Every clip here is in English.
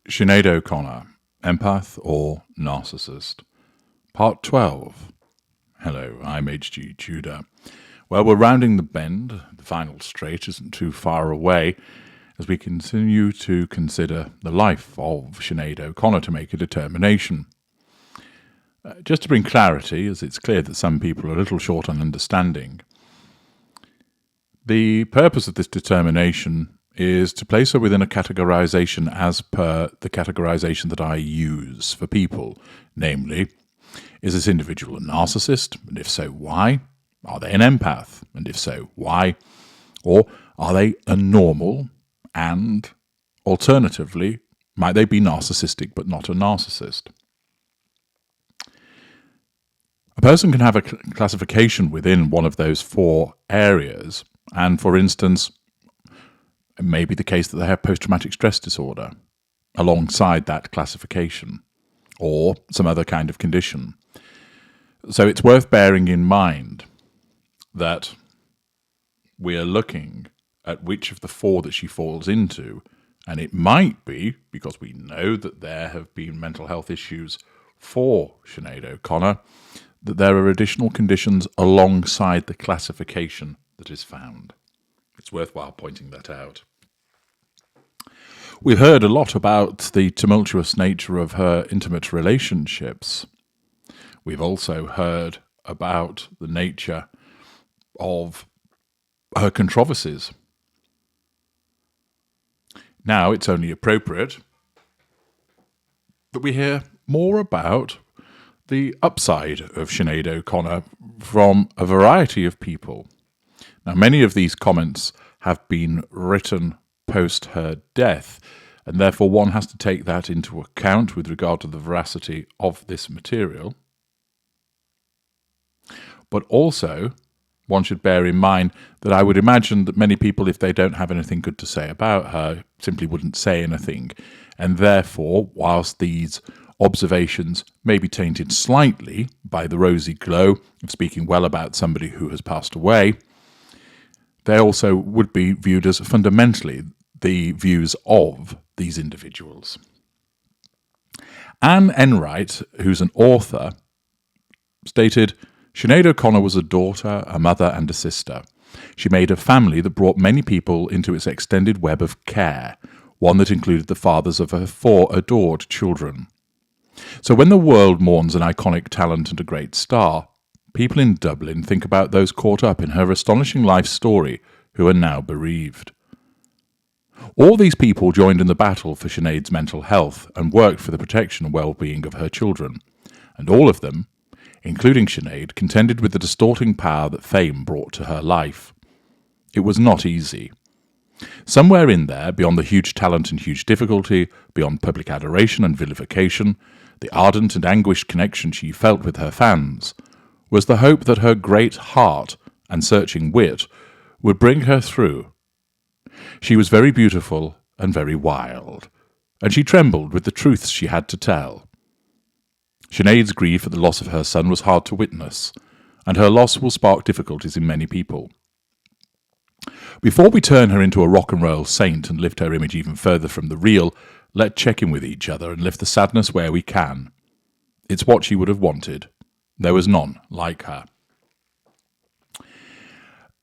Sinead O'Connor, Empath or Narcissist? Part 12. Hello, I'm H.G. Tudor. Well, we're rounding the bend. The final straight isn't too far away as we continue to consider the life of Sinead O'Connor to make a determination. Just to bring clarity, as it's clear that some people are a little short on understanding, the purpose of this determination is to place her within a categorization as per the categorization that I use for people. Namely, is this individual a narcissist? And if so, why? Are they an empath? And if so, why? Or are they a normal? And alternatively, might they be narcissistic but not a narcissist? A person can have a classification within one of those four areas, and for instance, it may be the case that they have post-traumatic stress disorder alongside that classification, or some other kind of condition. So it's worth bearing in mind that we are looking at which of the four that she falls into, and it might be, because we know that there have been mental health issues for Sinead O'Connor, that there are additional conditions alongside the classification that is found. It's worthwhile pointing that out. We've heard a lot about the tumultuous nature of her intimate relationships. We've also heard about the nature of her controversies. Now it's only appropriate that we hear more about the upside of Sinead O'Connor from a variety of people. Now, many of these comments have been written post her death, and therefore one has to take that into account with regard to the veracity of this material. But also, one should bear in mind that I would imagine that many people, if they don't have anything good to say about her, simply wouldn't say anything. And therefore, whilst these observations may be tainted slightly by the rosy glow of speaking well about somebody who has passed away, they also would be viewed as fundamentally the views of these individuals. Anne Enright, who's an author, stated, Sinead O'Connor was a daughter, a mother and a sister. She made a family that brought many people into its extended web of care, one that included the fathers of her 4 adored children. So when the world mourns an iconic talent and a great star, people in Dublin think about those caught up in her astonishing life story who are now bereaved. All these people joined in the battle for Sinead's mental health and worked for the protection and well-being of her children, and all of them, including Sinead, contended with the distorting power that fame brought to her life. It was not easy. Somewhere in there, beyond the huge talent and huge difficulty, beyond public adoration and vilification, the ardent and anguished connection she felt with her fans, was the hope that her great heart and searching wit would bring her through. She was very beautiful and very wild, and she trembled with the truths she had to tell. Sinead's grief at the loss of her son was hard to witness, and her loss will spark difficulties in many people. Before we turn her into a rock and roll saint and lift her image even further from the real, let's check in with each other and lift the sadness where we can. It's what she would have wanted. There was none like her.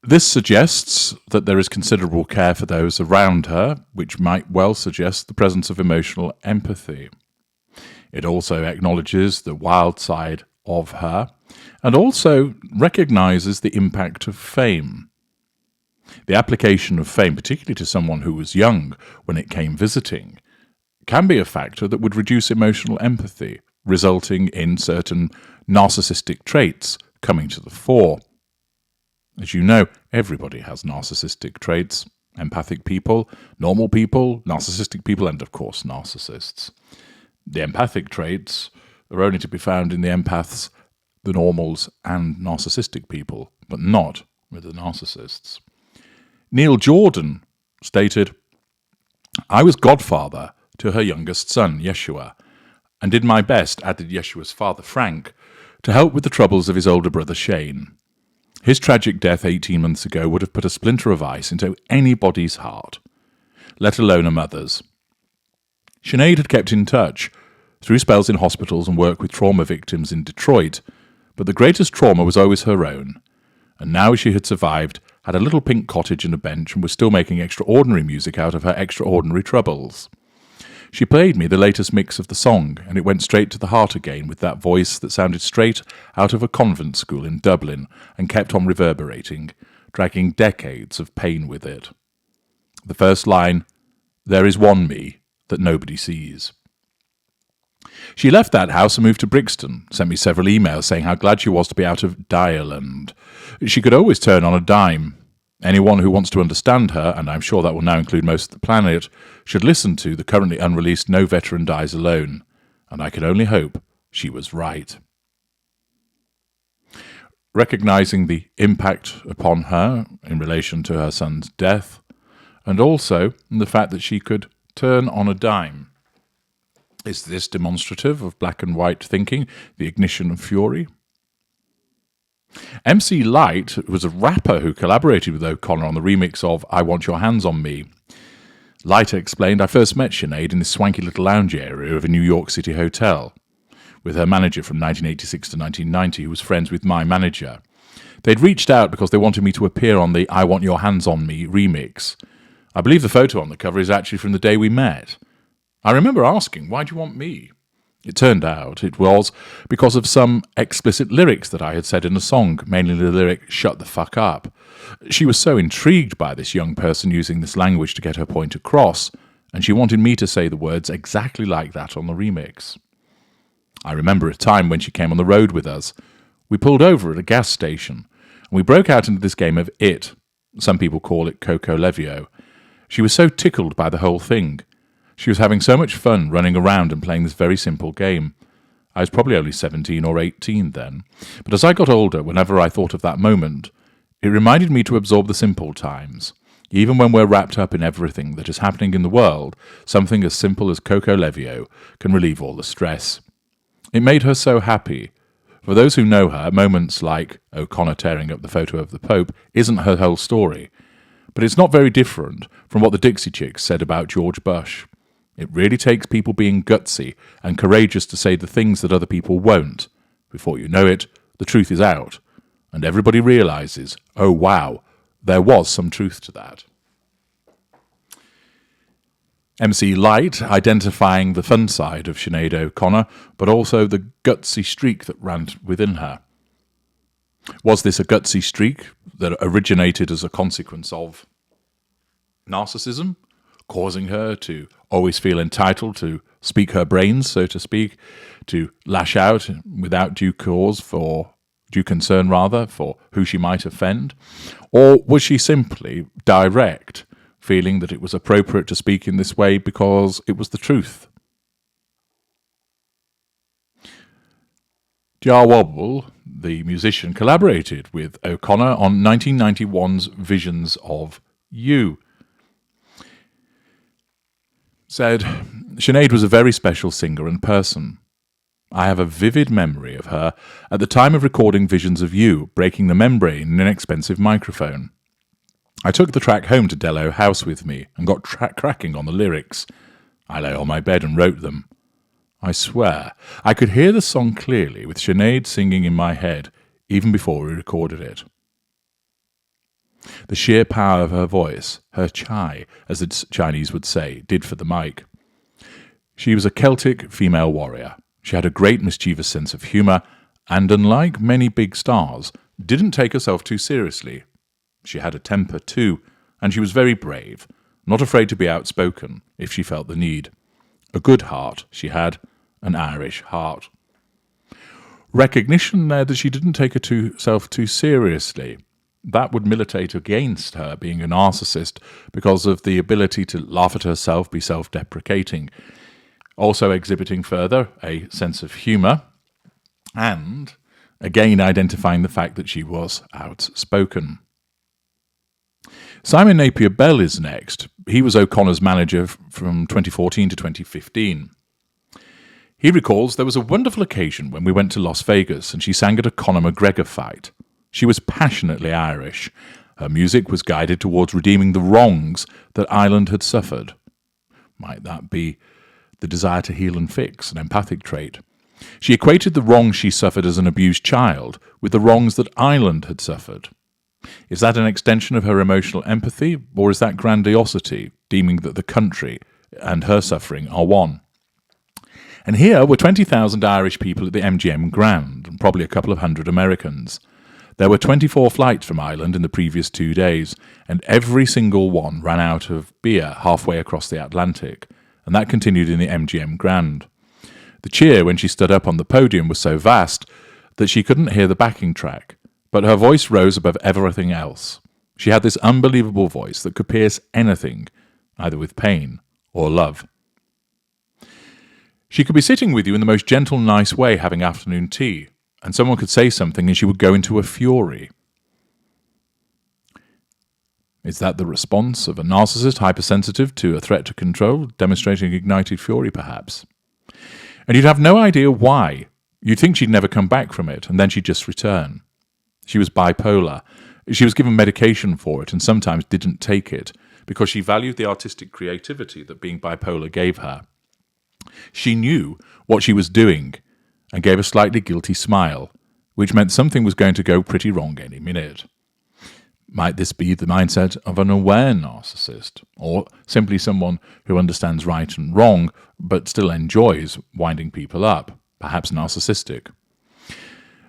This suggests that there is considerable care for those around her, which might well suggest the presence of emotional empathy. It also acknowledges the wild side of her, and also recognises the impact of fame. The application of fame, particularly to someone who was young when it came visiting, can be a factor that would reduce emotional empathy, resulting in certain narcissistic traits coming to the fore. As you know, everybody has narcissistic traits. Empathic people, normal people, narcissistic people, and of course narcissists. The empathic traits are only to be found in the empaths, the normals, and narcissistic people, but not with the narcissists. Neil Jordan stated, I was godfather to her youngest son, Yeshua, and did my best, added Yeshua's father, Frank, to help with the troubles of his older brother, Shane. His tragic death 18 months ago would have put a splinter of ice into anybody's heart, let alone a mother's. Sinead had kept in touch through spells in hospitals and work with trauma victims in Detroit, but the greatest trauma was always her own. And now she had survived, had a little pink cottage and a bench, and was still making extraordinary music out of her extraordinary troubles. She played me the latest mix of the song, and it went straight to the heart again with that voice that sounded straight out of a convent school in Dublin and kept on reverberating, dragging decades of pain with it. The first line, "There is one me that nobody sees." She left that house and moved to Brixton, sent me several emails saying how glad she was to be out of Direland. She could always turn on a dime. Anyone who wants to understand her, and I'm sure that will now include most of the planet, should listen to the currently unreleased No Veteran Dies Alone, and I can only hope she was right. Recognising the impact upon her in relation to her son's death, and also the fact that she could turn on a dime. Is this demonstrative of black and white thinking, the ignition of fury? MC Light was a rapper who collaborated with O'Connor on the remix of I Want Your Hands on Me. Light explained, I first met Sinead in this swanky little lounge area of a New York City hotel, with her manager from 1986 to 1990, who was friends with my manager. They'd reached out because they wanted me to appear on the I Want Your Hands on Me remix. I believe the photo on the cover is actually from the day we met. I remember asking, why do you want me? It turned out it was because of some explicit lyrics that I had said in a song, mainly the lyric, "Shut the fuck up." She was so intrigued by this young person using this language to get her point across, and she wanted me to say the words exactly like that on the remix. I remember a time when she came on the road with us. We pulled over at a gas station, and we broke out into this game of It. Some people call it Coco Levio. She was so tickled by the whole thing. She was having so much fun running around and playing this very simple game. I was probably only 17 or 18 then, but as I got older, whenever I thought of that moment, it reminded me to absorb the simple times. Even when we're wrapped up in everything that is happening in the world, something as simple as Coco Levio can relieve all the stress. It made her so happy. For those who know her, moments like O'Connor tearing up the photo of the Pope isn't her whole story, but it's not very different from what the Dixie Chicks said about George Bush. It really takes people being gutsy and courageous to say the things that other people won't. Before you know it, the truth is out, and everybody realises, oh wow, there was some truth to that. MC Light identifying the fun side of Sinead O'Connor, but also the gutsy streak that ran within her. Was this a gutsy streak that originated as a consequence of narcissism, causing her to always feel entitled to speak her brains, so to speak, to lash out without due concern for who she might offend? Or was she simply direct, feeling that it was appropriate to speak in this way because it was the truth? Jar Wobble, the musician, collaborated with O'Connor on 1991's Visions of You. Said, Sinead was a very special singer and person. I have a vivid memory of her at the time of recording Visions of You, breaking the membrane in an expensive microphone. I took the track home to Dello House with me and got cracking on the lyrics. I lay on my bed and wrote them. I swear, I could hear the song clearly with Sinead singing in my head even before we recorded it. The sheer power of her voice, her chai, as the Chinese would say, did for the mic. She was a Celtic female warrior. She had a great mischievous sense of humour, and unlike many big stars, didn't take herself too seriously. She had a temper too, and she was very brave, not afraid to be outspoken if she felt the need. A good heart she had, an Irish heart. Recognition there that she didn't take herself too seriously. That would militate against her being a narcissist because of the ability to laugh at herself, be self-deprecating. Also exhibiting further a sense of humour, and again identifying the fact that she was outspoken. Simon Napier Bell is next. He was O'Connor's manager from 2014 to 2015. He recalls there was a wonderful occasion when we went to Las Vegas and she sang at a Conor McGregor fight. She was passionately Irish. Her music was guided towards redeeming the wrongs that Ireland had suffered. Might that be the desire to heal and fix, an empathic trait. She equated the wrongs she suffered as an abused child with the wrongs that Ireland had suffered. Is that an extension of her emotional empathy, or is that grandiosity, deeming that the country and her suffering are one? And here were 20,000 Irish people at the MGM Grand, and probably a couple of hundred Americans. There were 24 flights from Ireland in the previous 2 days, and every single one ran out of beer halfway across the Atlantic, and that continued in the MGM Grand. The cheer when she stood up on the podium was so vast that she couldn't hear the backing track, but her voice rose above everything else. She had this unbelievable voice that could pierce anything, either with pain or love. She could be sitting with you in the most gentle, nice way having afternoon tea, and someone could say something and she would go into a fury. Is that the response of a narcissist hypersensitive to a threat to control, demonstrating ignited fury perhaps? And you'd have no idea why. You'd think she'd never come back from it, and then she'd just return. She was bipolar. She was given medication for it and sometimes didn't take it because she valued the artistic creativity that being bipolar gave her. She knew what she was doing and gave a slightly guilty smile, which meant something was going to go pretty wrong any minute. Might this be the mindset of an aware narcissist, or simply someone who understands right and wrong but still enjoys winding people up, perhaps narcissistic?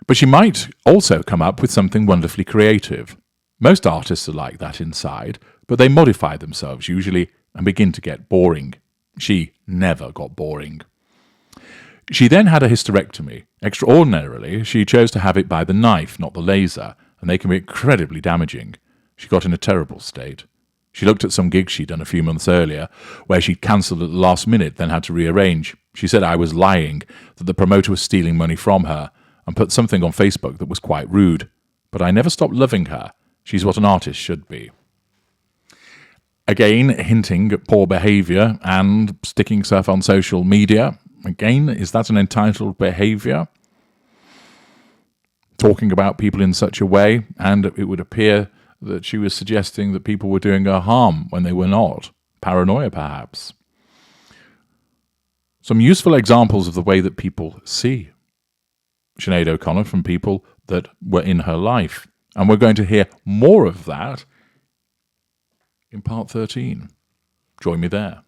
But she might also come up with something wonderfully creative. Most artists are like that inside, but they modify themselves usually and begin to get boring. She never got boring. She then had a hysterectomy. Extraordinarily, she chose to have it by the knife, not the laser, and they can be incredibly damaging. She got in a terrible state. She looked at some gigs she'd done a few months earlier, where she'd cancelled at the last minute, then had to rearrange. She said I was lying, that the promoter was stealing money from her, and put something on Facebook that was quite rude. But I never stopped loving her. She's what an artist should be. Again, hinting at poor behaviour and sticking stuff on social media. Again, is that an entitled behaviour? Talking about people in such a way, and it would appear that she was suggesting that people were doing her harm when they were not. Paranoia, perhaps. Some useful examples of the way that people see Sinead O'Connor from people that were in her life. And we're going to hear more of that in part 13. Join me there.